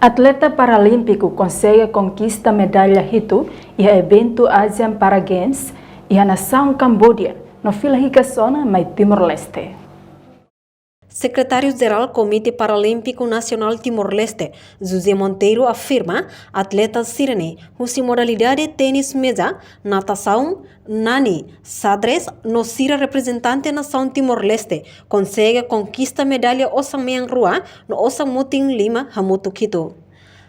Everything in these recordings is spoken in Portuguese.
Atleta paralímpico consegue conquista medalha Hito e evento Asian Para Games e a nação Cambodia no fila Hikasona, mais Timor-Leste. Secretário-Geral Comitê Paralímpico Nacional Timor-Leste, José Monteiro, afirma atletas sirene, usa modalidade tênis mesa, natação, nani, xadrez, no sira representante nação Timor-Leste, consegue conquista medalha Osameng Rua no Osam Muting Lima, Hamutu Quito.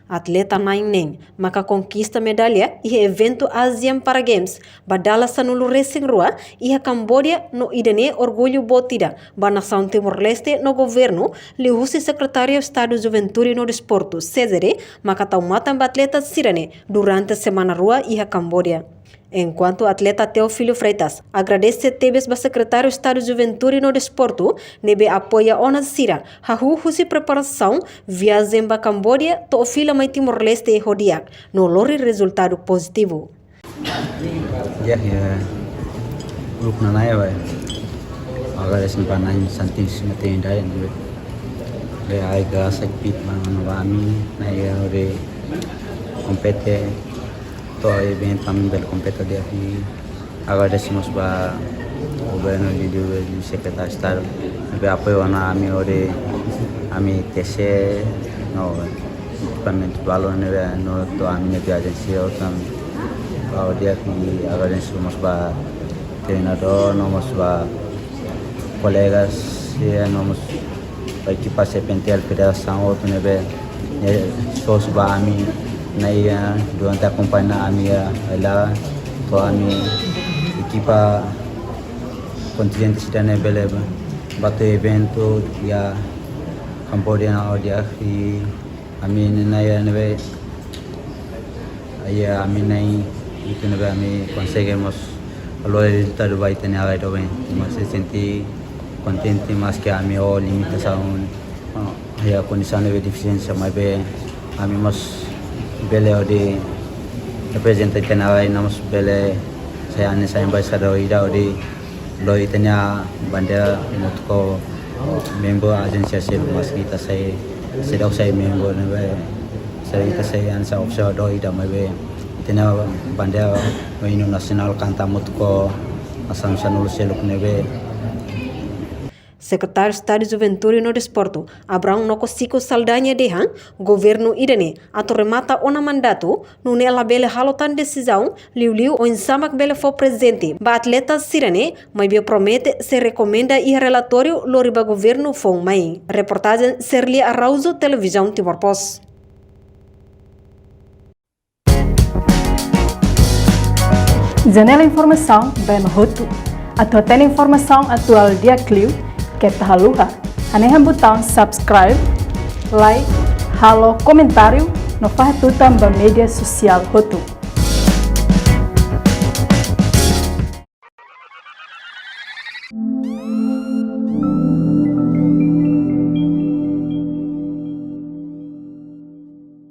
Atleta Naing maka conquista medalha e evento Asian Para Games, badala sa nulu racing rua e a Cambodia no idene orgulho botida, ba nação Timor-Leste no governo, li husi secretário Estado Juventude no Desporto, Cesare, maka taumatan atleta sirene durante a semana rua e a Cambodia. Enquanto atleta Teofilo Freitas agradece tebes ba secretário Estado Juventude no Desporto, nebe apoia ona sira, hahu husi preparação viagem ba Cambodia, Teofilo mai Timor-Leste e Hodiak, no lori resultado positivo. Grupo na naia vai. Agora esse panai santin sematin dai ni. Le ai ga sakit manwami naia ore compete to event kami berkompetisi dia di agora decimos ba governo di secretário Estado be apoio na ami ore ami TC no equipamento valor no to ami de agência o tam ba dia que agora decimos ba treinador nomos ba colegas e nomos ba equipa sepentel federação outro nebe sos ba ami naia durante a acompanhar a minha lá to a minha equipa contingente cidadã beleza bate evento ya Cambodia na dia e a minha naia neve aí a minha nai itu neve a minha conseguimos o resultado vai ter agora também mas se senti contente mais que a minha limitação a condição de deficiência mas bem a minha bele ode representante narai namus bele saya ane saya ambassador ida ode loi tanya bandera mutko member agensi sel mas kita saya sedang saya member nabe saya kita saya ansa offshore do ida mabe tanya bandera ino nasional kanta mutko asam sanul seluk nabe. Secretário Estado de Juventude no Desporto, Abrão Nokosiko Saldanha Dehan, governo idene, atorremata ona mandato, nune ela bele halotan decisão, liu o insamak bele for presente, ba atletas sirene, mas bem promete se recomenda e relatório loriba governo fong mai. Reportagem Serli Arauzo, Televisão Timor Post. Janela Informação, bem Hutu. Atau tem informação atual dia Clio, que tahaluha. Anehan botão subscribe, like, halo, comentário, no faz tudo também mídia social Hutu.